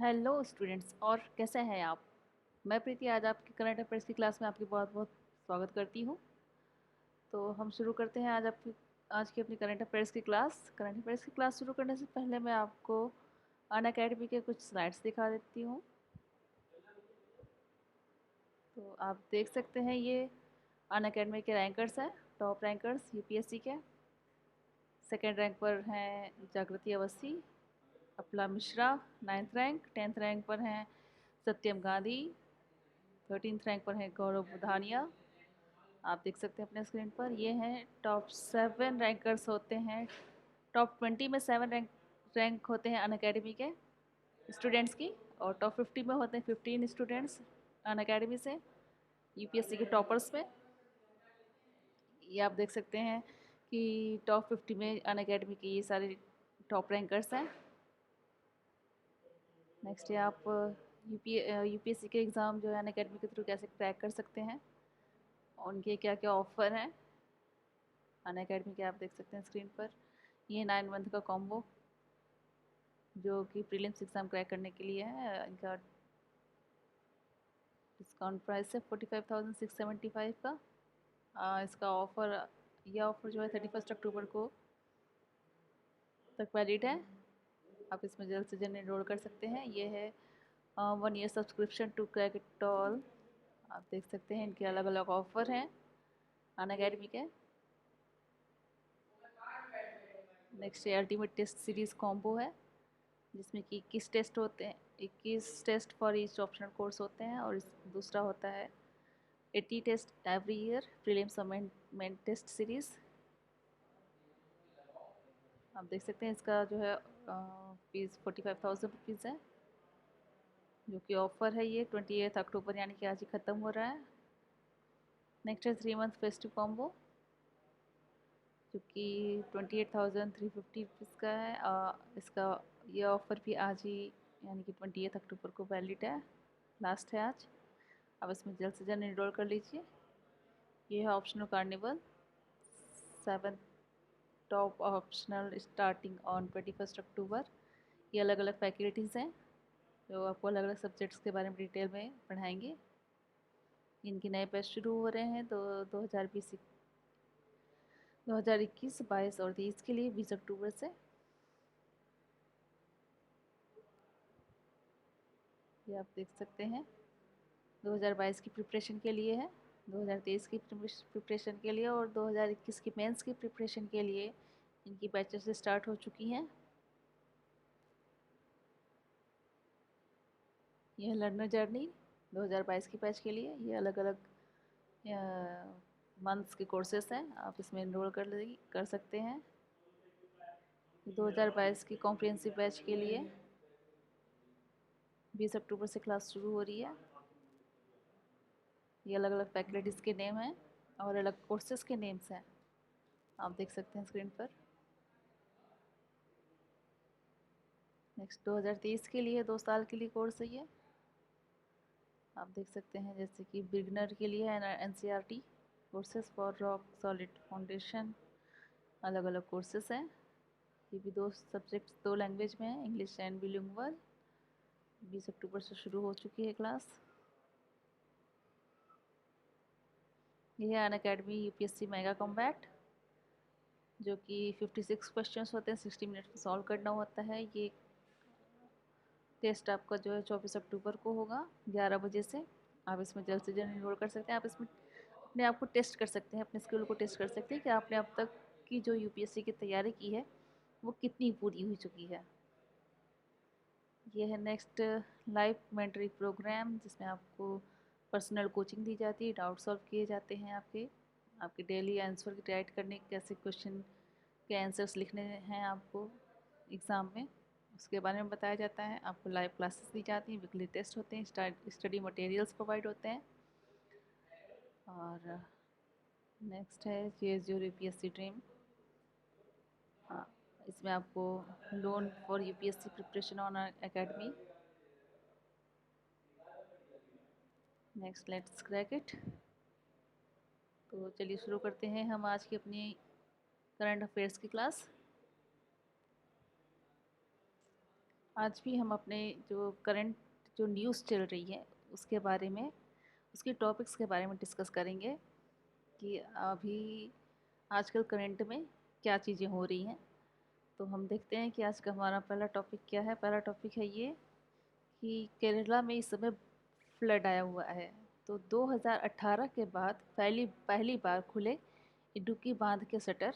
Hello students, और कैसे हैं आप। मैं प्रीति आज आपकी करंट अफेयर्स की क्लास में आपकी बहुत बहुत स्वागत करती हूँ। तो हम शुरू करते हैं आज की अपनी करंट अफेयर्स की क्लास शुरू करने से पहले मैं आपको अनअकैडमी के कुछ स्लाइड्स दिखा देती हूँ। तो आप देख सकते हैं, ये अनअकैडमी के रैंकर्स हैं, टॉप रैंकर्स यूपीएससी के। सेकेंड रैंक पर हैं Jagriti Awasthi, Apala Mishra. 9th rank. 10th rank पर हैं सत्यम गांधी। 13th रैंक पर हैं गौरव बुधानिया। आप देख सकते हैं अपने स्क्रीन पर, ये हैं टॉप 7 रैंकर्स होते हैं। टॉप 20 में 7 रैंक होते हैं अनअकैडमी के स्टूडेंट्स की, और टॉप 50 में होते हैं 15 स्टूडेंट्स अनअकैडमी से यूपीएससी के टॉपर्स में। ये आप देख सकते हैं कि टॉप 50 में अनअकैडमी के ये सारे टॉप रैंकर्स हैं। नेक्स्ट है आप यूपीएससी के एग्ज़ाम जो है अनअकैडमी के थ्रू कैसे क्रैक कर सकते हैं, उनके क्या क्या ऑफ़र हैं अनअकैडमी के। आप देख सकते हैं स्क्रीन पर, ये 9 मंथ का कॉम्बो जो कि प्रीलिम्स एग्ज़ाम क्रैक करने के लिए है। इनका डिस्काउंट प्राइस है 45,675 का। इसका ऑफ़र, यह ऑफ़र जो है 31 अक्टूबर को तक वैलिड है। आप इसमें जल्द से जल्द एनरोल कर सकते हैं। ये है 1 year subscription to crack it all. आप देख सकते हैं इनके अलग अलग ऑफ़र हैं अनअकैडमी के। Next ultimate test series combo है, जिसमें कि 21 टेस्ट होते हैं, 21 test for each optional course होते हैं। और दूसरा होता है 80 टेस्ट एवरी ईयर प्रीलिम्स और मेन टेस्ट सीरीज़। आप देख सकते हैं इसका जो है फीस 45,000 रुपीज़ है, जो कि ऑफ़र है। ये 28 अक्टूबर यानी कि आज ही ख़त्म हो रहा है। नेक्स्ट है 3 मंथ फेस्टिव कॉम्बो, जो कि 28,350 रुपीज़ का है। इसका ये ऑफ़र भी आज ही यानी कि 28 अक्टूबर को वैलिड है, लास्ट है आज। अब इसमें जल्द से जल्द एनरोल कर लीजिए। ये है optional carnival 7 top optional starting on 21 अक्टूबर। ये अलग अलग फैकल्टीज़ हैं जो आपको अलग अलग सब्जेक्ट्स के बारे में डिटेल में पढ़ाएंगे। इनके नए बैच शुरू हो रहे हैं तो 2021, 22 और 23 के लिए 20 अक्टूबर से। ये आप देख सकते हैं 2022 की प्रिपरेशन के लिए है, 2023 की प्रिपरेशन के लिए, और 2021 की मेंस की प्रिपरेशन के लिए इनकी बैचेस स्टार्ट हो चुकी हैं। यह है लर्नर जर्नी 2022 की बैच के लिए। ये अलग अलग मंथ्स के कोर्सेस हैं, आप इसमें एनरोल कर सकते हैं। 2022 की कॉम्प्रिहेंसिव बैच के लिए 20 अक्टूबर से क्लास शुरू हो रही है। ये अलग अलग फैकल्टीज़ के नेम हैं और अलग कोर्सेज के नेम्स हैं, आप देख सकते हैं स्क्रीन पर। नेक्स्ट 2023 के लिए 2 साल के लिए कोर्स है ये। आप देख सकते हैं जैसे कि बिगनर के लिए है NCERT courses for rock solid foundation, अलग अलग कोर्सेज हैं। ये भी 2 सब्जेक्ट्स 2 लैंग्वेज में है, इंग्लिश एंड बिलिंगुअल। 20 अक्टूबर से शुरू हो चुकी है क्लास। ये है अनअकैडमी यूपीएससी मेगा कॉम्बैट, जो कि 56 क्वेश्चंस होते हैं, 60 मिनट में सॉल्व करना होता है। ये टेस्ट आपका जो है 24 अक्टूबर को होगा 11 बजे से। आप इसमें जल्द से जल्द एनरोल कर सकते हैं। आप इसमें अपने आप को टेस्ट कर सकते हैं, अपने स्किल को टेस्ट कर सकते हैं कि आपने अब तक की जो यूपीएससी की तैयारी की है वो कितनी पूरी हो चुकी है। ये है नेक्स्ट लाइव मेंटरी प्रोग्राम, जिसमें आपको पर्सनल कोचिंग दी जाती है, डाउट सॉल्व किए जाते हैं आपके डेली आंसर की राइट करने, कैसे क्वेश्चन के आंसर्स लिखने हैं आपको एग्ज़ाम में, उसके बारे में बताया जाता है। आपको लाइव क्लासेस दी जाती हैं, वीकली टेस्ट होते हैं, स्टडी मटेरियल्स प्रोवाइड होते हैं। और नेक्स्ट है चेज़ योर यूपीएससी ड्रीम। हाँ, इसमें आपको loan for UPSC preparation on academy. Next let's crack it. तो चलिए शुरू करते हैं हम आज की अपनी करंट अफेयर्स की क्लास। आज भी हम अपने जो करंट जो न्यूज़ चल रही है उसके बारे में, उसके टॉपिक्स के बारे में डिस्कस करेंगे कि अभी आजकल करंट में क्या चीज़ें हो रही हैं। तो हम देखते हैं कि आज का हमारा पहला टॉपिक क्या है। पहला टॉपिक है ये कि केरला में इस समय फ्लड आया हुआ है। तो 2018 के बाद पहली पहली बार खुले इडुक्की बांध के शटर,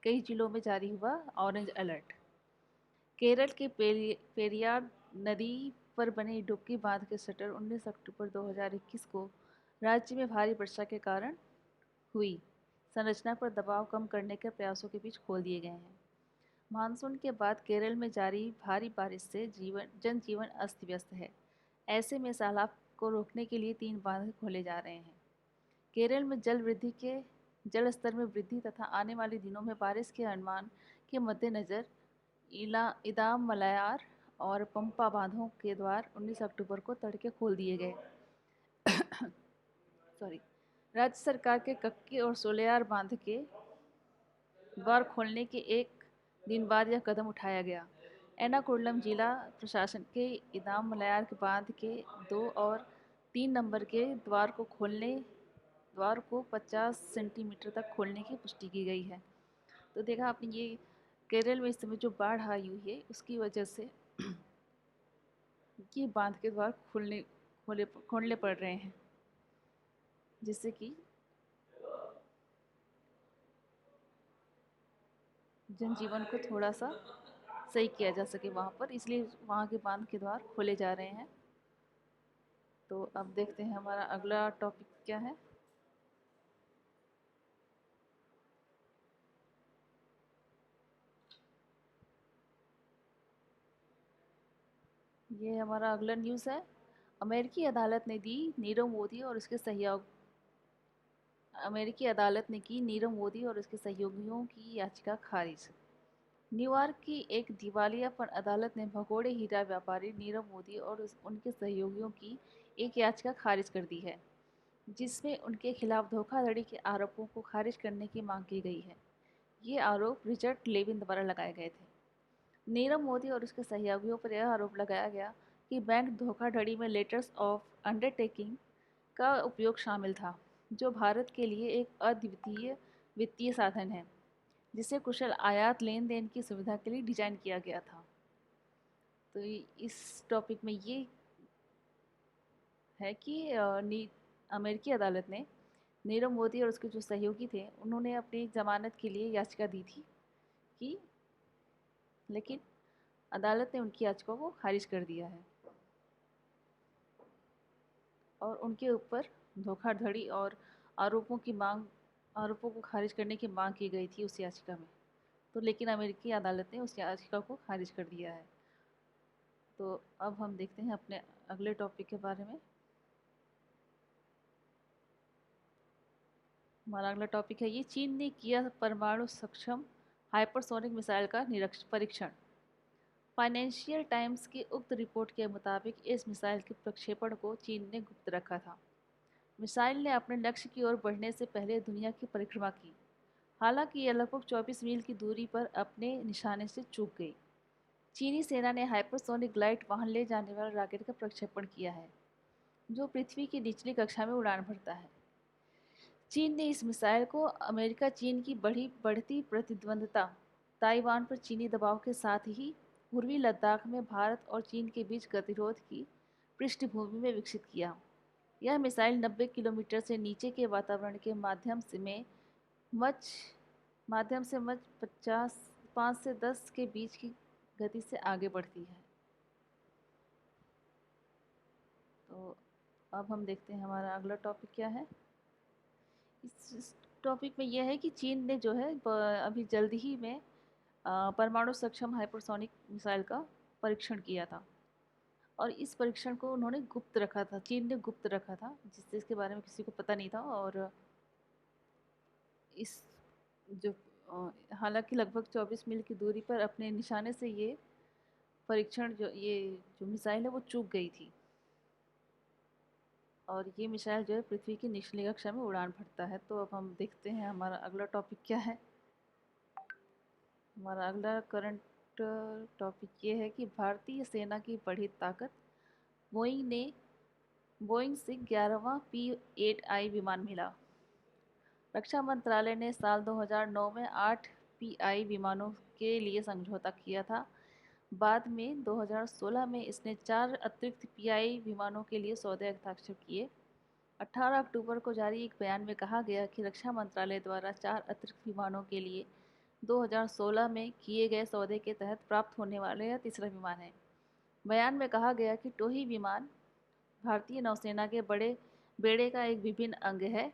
कई जिलों में जारी हुआ ऑरेंज अलर्ट। केरल के पेरियार नदी पर बने इडुक्की बांध के शटर 19 अक्टूबर 2021 को राज्य में भारी वर्षा के कारण हुई संरचना पर दबाव कम करने के प्रयासों के बीच खोल दिए गए हैं। मानसून के बाद केरल में जारी भारी बारिश से जनजीवन अस्त व्यस्त है। ऐसे में सैलाब को रोकने के लिए 3 बांध खोले जा रहे हैं। केरल में जल स्तर में वृद्धि तथा आने वाले दिनों में बारिश के अनुमान के मद्देनज़र इदाम मलायार और पंपा बांधों के द्वार 19 अक्टूबर को तड़के खोल दिए गए। सॉरी। राज्य सरकार के कक्की और सोलेयार बांध के द्वार खोलने के एक दिन बाद यह कदम उठाया गया। एर्नाकुलम जिला प्रशासन के इदाम मलायार के बांध के 2 और 3 नंबर के द्वार को 50 सेंटीमीटर तक खोलने की पुष्टि की गई है। तो देखा आपने, ये केरल में इस समय जो बाढ़ आई हुई है उसकी वजह से ये बांध के द्वार खोलने पड़ रहे हैं, जिससे कि जनजीवन को थोड़ा सा सही किया जा सके वहाँ पर, इसलिए वहाँ के बांध के द्वार खोले जा रहे हैं। तो अब देखते हैं हमारा अगला टॉपिक क्या है। ये हमारा अगला न्यूज़ है। अमेरिकी अदालत ने दी नीरव मोदी और उसके सहयोग अमेरिकी अदालत ने की नीरव मोदी और उसके सहयोगियों की याचिका खारिज। न्यूयॉर्क की एक दिवालियापन अदालत ने भगोड़े हीरा व्यापारी नीरव मोदी और उनके सहयोगियों की एक याचिका खारिज कर दी है, जिसमें उनके खिलाफ धोखाधड़ी के आरोपों को खारिज करने की मांग की गई है। ये आरोप रिचर्ड लेविन द्वारा लगाए गए थे। नीरव मोदी और उसके सहयोगियों पर यह आरोप लगाया गया कि बैंक धोखाधड़ी में लेटर्स ऑफ अंडरटेकिंग का उपयोग शामिल था, जो भारत के लिए एक अद्वितीय वित्तीय साधन है, जिसे कुशल आयात लेन देन की सुविधा के लिए डिजाइन किया गया था। तो इस टॉपिक में ये है कि अमेरिकी अदालत ने नीरव मोदी और उसके जो सहयोगी थे उन्होंने अपनी जमानत के लिए याचिका दी थी कि, लेकिन अदालत ने उनकी याचिका को खारिज कर दिया है और उनके ऊपर धोखाधड़ी और आरोपों को खारिज करने की मांग की गई थी उस याचिका में। तो लेकिन अमेरिकी अदालत ने उस याचिका को खारिज कर दिया है। तो अब हम देखते हैं अपने अगले टॉपिक के बारे में। हमारा अगला टॉपिक है ये, चीन ने किया परमाणु सक्षम हाइपरसोनिक मिसाइल का परीक्षण। फाइनेंशियल टाइम्स की उक्त रिपोर्ट के मुताबिक इस मिसाइल के प्रक्षेपण को चीन ने गुप्त रखा था। मिसाइल ने अपने लक्ष्य की ओर बढ़ने से पहले दुनिया की परिक्रमा की। हालांकि यह लगभग 24 मील की दूरी पर अपने निशाने से चूक गई। चीनी सेना ने हाइपरसोनिक ग्लाइड वाहन ले जाने वाला रॉकेट का प्रक्षेपण किया है, जो पृथ्वी की निचली कक्षा में उड़ान भरता है। चीन ने इस मिसाइल को अमेरिका चीन की बढ़ती प्रतिद्वंद्विता, ताइवान पर चीनी दबाव के साथ ही पूर्वी लद्दाख में भारत और चीन के बीच गतिरोध की पृष्ठभूमि में विकसित किया। यह मिसाइल 90 किलोमीटर से नीचे के वातावरण के मच माध्यम से मच 5 से 10 के बीच की गति से आगे बढ़ती है। तो अब हम देखते हैं हमारा अगला टॉपिक क्या है। इस टॉपिक में यह है कि चीन ने जो है अभी जल्द ही में परमाणु सक्षम हाइपरसोनिक मिसाइल का परीक्षण किया था और इस परीक्षण को उन्होंने गुप्त रखा था, चीन ने गुप्त रखा था, जिससे इसके बारे में किसी को पता नहीं था। और इस जो हालांकि लगभग 24 मील की दूरी पर अपने निशाने से ये जो मिसाइल है वो चूक गई थी और ये मिसाइल जो है पृथ्वी की निचली कक्षा में उड़ान भरता है। तो अब हम देखते हैं हमारा अगला टॉपिक क्या है। हमारा अगला करंट टॉपिक ये है कि भारतीय सेना की बढ़ी ताकत। बोइंग ने बोइंग से 11वां P-8I विमान मिला। रक्षा मंत्रालय ने साल 2009 में 8 PI विमानों के लिए समझौता किया था। बाद में 2016 में इसने 4 अतिरिक्त PI विमानों के लिए सौदे हस्ताक्षर किए। 18 अक्टूबर को जारी एक बयान में कहा गया कि रक्षा मंत्रालय द्वारा 4 अतिरिक्त विमानों के लिए 2016 में किए गए सौदे के तहत प्राप्त होने वाले यह तीसरा विमान है। बयान में कहा गया कि टोही विमान भारतीय नौसेना के बड़े बेड़े का एक विभिन्न अंग है।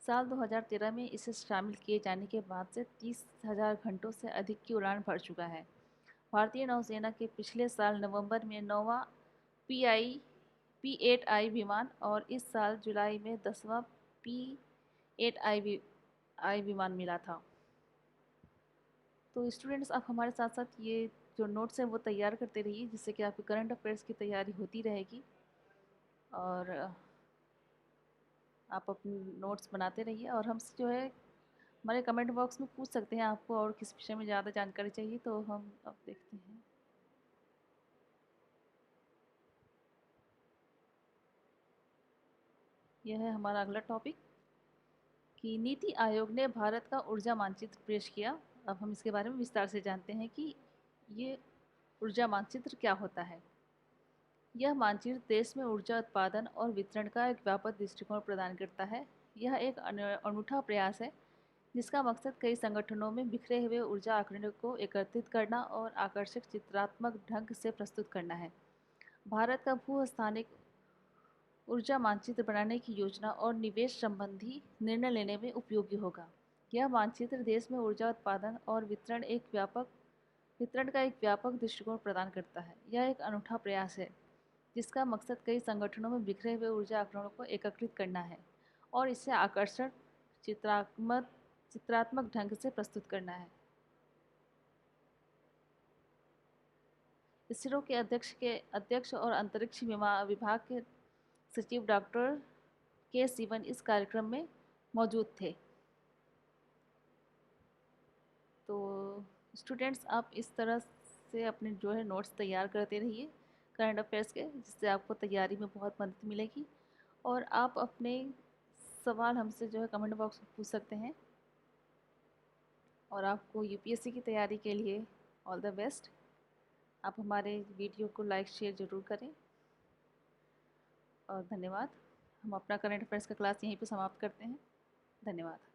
साल 2013 में इसे शामिल किए जाने के बाद से 30,000 घंटों से अधिक की उड़ान भर चुका है। भारतीय नौसेना के पिछले साल नवंबर में 9वां P-8I विमान और इस साल जुलाई में 10वां P-8I विमान मिला था। तो स्टूडेंट्स, आप हमारे साथ साथ ये जो नोट्स हैं वो तैयार करते रहिए, जिससे कि आपकी करंट अफेयर्स की तैयारी होती रहेगी और आप अपने नोट्स बनाते रहिए। और हमसे जो है हमारे कमेंट बॉक्स में पूछ सकते हैं, आपको और किस विषय में ज़्यादा जानकारी चाहिए, तो हम अब देखते हैं। यह है हमारा अगला टॉपिक कि नीति आयोग ने भारत का ऊर्जा मानचित्र पेश किया। अब हम इसके बारे में विस्तार से जानते हैं कि ये ऊर्जा मानचित्र क्या होता है। यह मानचित्र देश में ऊर्जा उत्पादन और वितरण का एक व्यापक दृष्टिकोण प्रदान करता है। यह एक अनूठा प्रयास है जिसका मकसद कई संगठनों में बिखरे हुए ऊर्जा आंकड़ों को एकत्रित करना और आकर्षक चित्रात्मक ढंग से प्रस्तुत करना है। भारत का भू-स्थानिक ऊर्जा मानचित्र बनाने की योजना और निवेश संबंधी निर्णय लेने में उपयोगी होगा। यह मानचित्र देश में ऊर्जा उत्पादन और वितरण का एक व्यापक दृष्टिकोण प्रदान करता है। यह एक अनूठा प्रयास है जिसका मकसद कई संगठनों में बिखरे हुए ऊर्जा आंकड़ों को एकत्रित करना है और इसे आकर्षक चित्रात्मक ढंग से प्रस्तुत करना है। इसरो के अध्यक्ष और अंतरिक्ष विभाग के सचिव डॉक्टर के सिवन इस कार्यक्रम में मौजूद थे। तो स्टूडेंट्स, आप इस तरह से अपने जो है नोट्स तैयार करते रहिए करंट अफेयर्स के, जिससे आपको तैयारी में बहुत मदद मिलेगी। और आप अपने सवाल हमसे जो है कमेंट बॉक्स में पूछ सकते हैं। और आपको यूपीएससी की तैयारी के लिए ऑल द बेस्ट। आप हमारे वीडियो को लाइक शेयर ज़रूर करें और धन्यवाद। हम अपना करंट अफेयर्स का क्लास यहीं पे समाप्त करते हैं। धन्यवाद।